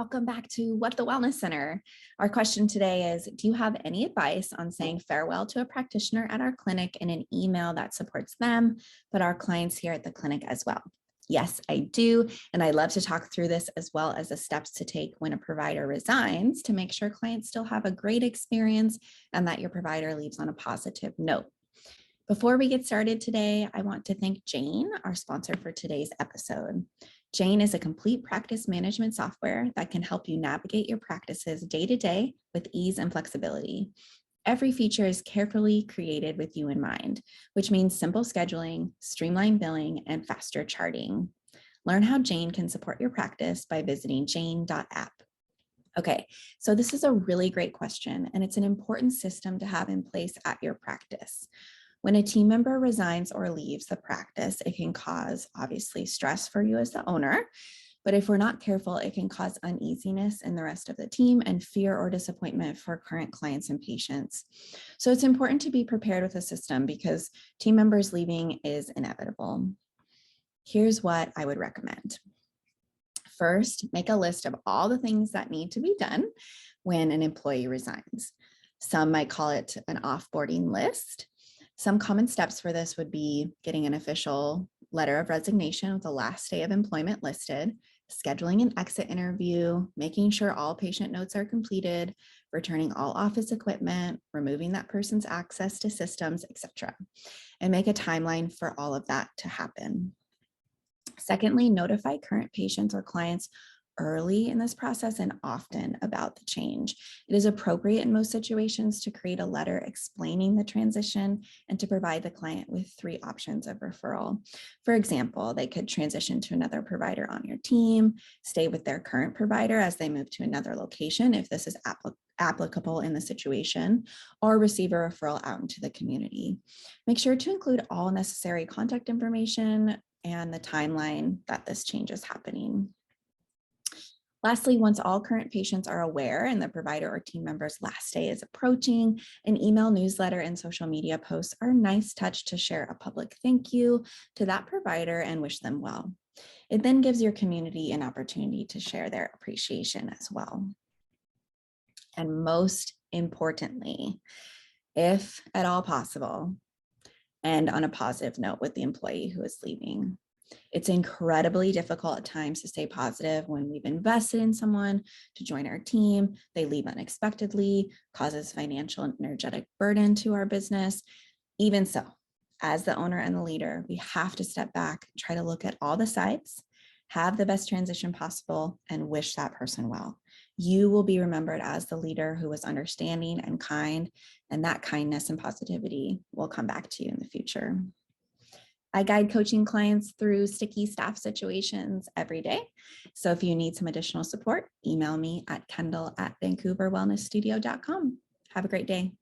welcome back to What the Wellness Center. Our question today is, do you have any advice on saying farewell to a practitioner at our clinic in an email that supports them, but our clients here at the clinic as well? Yes, I do. And I love to talk through this as well as the steps to take when a provider resigns to make sure clients still have a great experience and that your provider leaves on a positive note. Before we get started today, I want to thank Jane, our sponsor for today's episode. Jane is a complete practice management software that can help you navigate your practices day to day with ease and flexibility. Every feature is carefully created with you in mind, which means simple scheduling, streamlined billing, and faster charting. Learn how Jane can support your practice by visiting jane.app. Okay, so this is a really great question, and it's an important system to have in place at your practice. When a team member resigns or leaves the practice, it can cause obviously stress for you as the owner, but if we're not careful, it can cause uneasiness in the rest of the team and fear or disappointment for current clients and patients. So it's important to be prepared with a system because team members leaving is inevitable. Here's what I would recommend. First, make a list of all the things that need to be done when an employee resigns. Some might call it an offboarding list. Some common steps for this would be getting an official letter of resignation with the last day of employment listed, scheduling an exit interview, making sure all patient notes are completed, returning all office equipment, removing that person's access to systems, etc. And make a timeline for all of that to happen. Secondly, notify current patients or clients early in this process and often about the change. It is appropriate in most situations to create a letter explaining the transition and to provide the client with 3 options of referral. For example, they could transition to another provider on your team, stay with their current provider as they move to another location if this is applicable in the situation, or receive a referral out into the community. Make sure to include all necessary contact information and the timeline that this change is happening. Lastly, once all current patients are aware and the provider or team member's last day is approaching, an email newsletter and social media posts are a nice touch to share a public thank you to that provider and wish them well. It then gives your community an opportunity to share their appreciation as well. And most importantly, if at all possible, end on a positive note with the employee who is leaving. It's incredibly difficult at times to stay positive when we've invested in someone to join our team. They leave unexpectedly, causes financial and energetic burden to our business. Even so, as the owner and the leader, we have to step back, try to look at all the sides, have the best transition possible, and wish that person well. You will be remembered as the leader who was understanding and kind, and that kindness and positivity will come back to you in the future. I guide coaching clients through sticky staff situations every day. So if you need some additional support, email me at kendall@vancouverwellnessstudio.com. Have a great day.